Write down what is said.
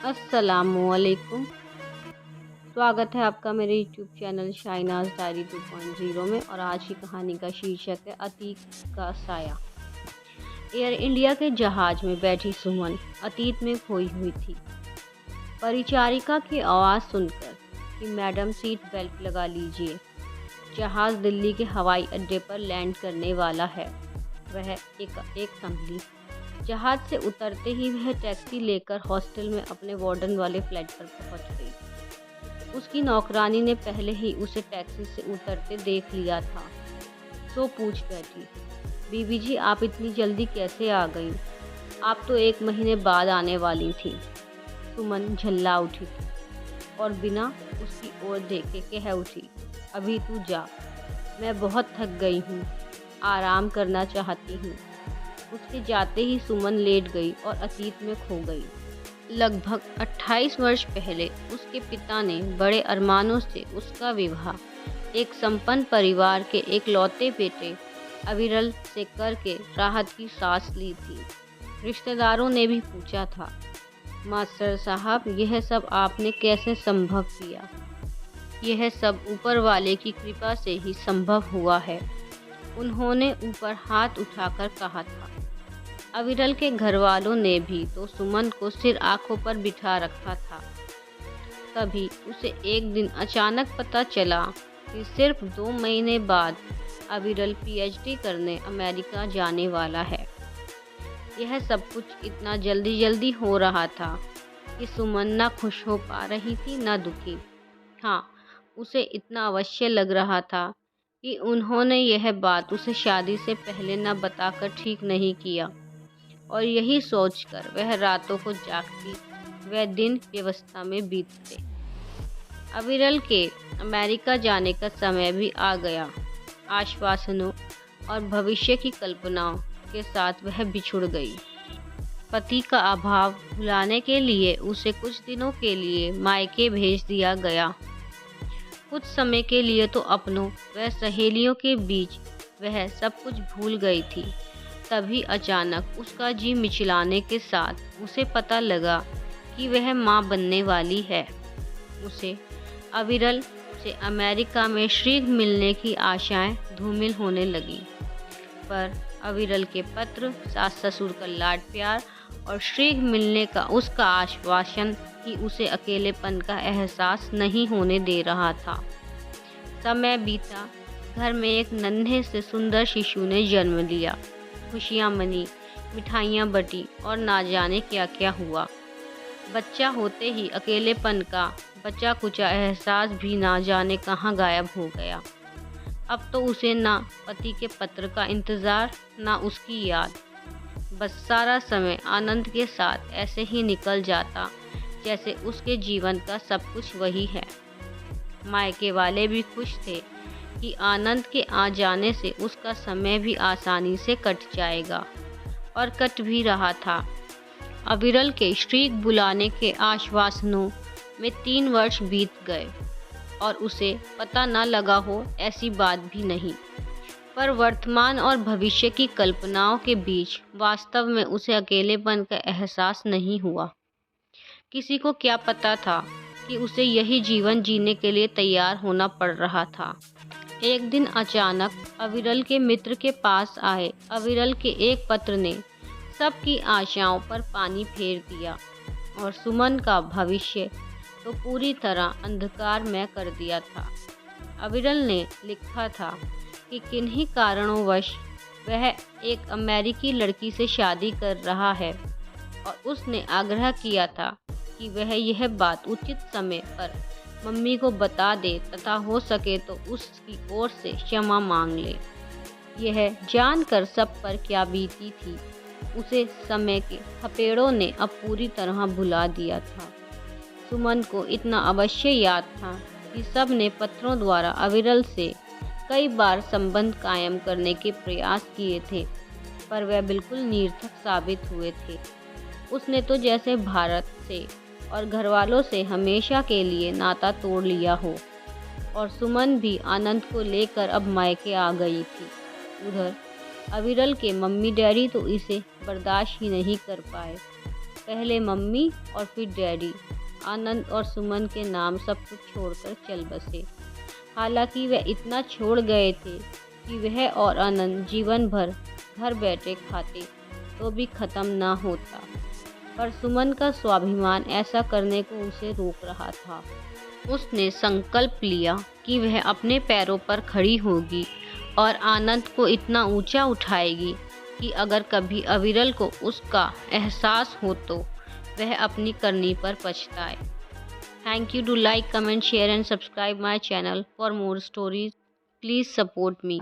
अस्सलामुअलैकुम। स्वागत है आपका मेरे यूट्यूब चैनल शाइनाज डायरी 2.0 में। और आज की कहानी का शीर्षक है अतीत का साया। एयर इंडिया के जहाज में बैठी सुमन अतीत में खोई हुई थी। परिचारिका की आवाज़ सुनकर कि मैडम सीट बेल्ट लगा लीजिए, जहाज़ दिल्ली के हवाई अड्डे पर लैंड करने वाला है, वह एक संभली। जहाज से उतरते ही वह टैक्सी लेकर हॉस्टल में अपने वार्डन वाले फ्लैट पर पहुंच गई। उसकी नौकरानी ने पहले ही उसे टैक्सी से उतरते देख लिया था, तो पूछ बैठी, बीबी जी आप इतनी जल्दी कैसे आ गई? आप तो 1 महीने बाद आने वाली थी। सुमन झल्ला उठी थी और बिना उसकी ओर देखे कह उठी, अभी तू जा, मैं बहुत थक गई हूँ, आराम करना चाहती हूँ। उसके जाते ही सुमन लेट गई और अतीत में खो गई। लगभग 28 वर्ष पहले उसके पिता ने बड़े अरमानों से उसका विवाह एक संपन्न परिवार के एक लौते बेटे अविरल से करके राहत की सांस ली थी। रिश्तेदारों ने भी पूछा था, मास्टर साहब यह सब आपने कैसे संभव किया? यह सब ऊपर वाले की कृपा से ही संभव हुआ है, उन्होंने ऊपर हाथ उठाकर कहा था। अविरल के घर वालों ने भी तो सुमन को सिर आंखों पर बिठा रखा था। तभी उसे एक दिन अचानक पता चला कि सिर्फ 2 महीने बाद अविरल पीएचडी करने अमेरिका जाने वाला है। यह सब कुछ इतना जल्दी जल्दी हो रहा था कि सुमन ना खुश हो पा रही थी ना दुखी। हाँ, उसे इतना अवश्य लग रहा था कि उन्होंने यह बात उसे शादी से पहले न बताकर ठीक नहीं किया, और यही सोचकर वह रातों को जागती, वह दिन व्यवस्था में बीतते। अविरल के अमेरिका जाने का समय भी आ गया। आश्वासनों और भविष्य की कल्पनाओं के साथ वह बिछुड़ गई। पति का अभाव भुलाने के लिए उसे कुछ दिनों के लिए मायके भेज दिया गया। कुछ समय के लिए तो अपनों व सहेलियों के बीच वह सब कुछ भूल गई थी। तभी अचानक उसका जी मिचलाने के साथ उसे पता लगा कि वह मां बनने वाली है। उसे अविरल से अमेरिका में शीघ्र मिलने की आशाएं धूमिल होने लगी, पर अविरल के पत्र, सास ससुर का लाड प्यार और शीघ्र मिलने का उसका आश्वासन ही उसे अकेलेपन का एहसास नहीं होने दे रहा था। समय बीता, घर में एक नन्हे से सुंदर शिशु ने जन्म लिया। खुशियाँ मनी, मिठाइयाँ बटी और ना जाने क्या क्या हुआ। बच्चा होते ही अकेलेपन का बचा कुचा एहसास भी ना जाने कहाँ गायब हो गया। अब तो उसे ना पति के पत्र का इंतज़ार, ना उसकी याद। बस सारा समय आनंद के साथ ऐसे ही निकल जाता जैसे उसके जीवन का सब कुछ वही है। मायके वाले भी खुश थे कि आनंद के आ जाने से उसका समय भी आसानी से कट जाएगा, और कट भी रहा था। अविरल के शीघ्र बुलाने के आश्वासनों में 3 वर्ष बीत गए और उसे पता न लगा हो ऐसी बात भी नहीं। पर वर्तमान और भविष्य की कल्पनाओं के बीच वास्तव में उसे अकेलेपन का एहसास नहीं हुआ। किसी को क्या पता था कि उसे यही जीवन जीने के लिए तैयार होना पड़ रहा था। एक दिन अचानक अविरल के मित्र के पास आए अविरल के एक पत्र ने सबकी आशाओं पर पानी फेर दिया और सुमन का भविष्य तो पूरी तरह अंधकारमय कर दिया था। अविरल ने लिखा था कि किन्हीं कारणोंवश वह एक अमेरिकी लड़की से शादी कर रहा है, और उसने आग्रह किया था कि वह यह बात उचित समय पर मम्मी को बता दे तथा हो सके तो उसकी ओर से क्षमा मांग ले। यह जानकर सब पर क्या बीती थी, उसे समय के थपेड़ों ने अब पूरी तरह भुला दिया था। सुमन को इतना अवश्य याद था कि सब ने पत्रों द्वारा अविरल से कई बार संबंध कायम करने के प्रयास किए थे, पर वह बिल्कुल निरर्थक साबित हुए थे। उसने तो जैसे भारत से और घरवालों से हमेशा के लिए नाता तोड़ लिया हो। और सुमन भी आनंद को लेकर अब मायके आ गई थी। उधर अविरल के मम्मी डैडी तो इसे बर्दाश्त ही नहीं कर पाए। पहले मम्मी और फिर डैडी। आनंद और सुमन के नाम सब कुछ छोड़कर चल बसे। हालांकि वह इतना छोड़ गए थे कि वह और आनंद जीवन भर घर बैठे खाते तो भी ख़त्म ना होता, पर सुमन का स्वाभिमान ऐसा करने को उसे रोक रहा था। उसने संकल्प लिया कि वह अपने पैरों पर खड़ी होगी और आनंद को इतना ऊंचा उठाएगी कि अगर कभी अविरल को उसका एहसास हो तो वह अपनी करनी पर पछताए। Thank you. Do like, comment, share and subscribe my channel for more stories. Please support me.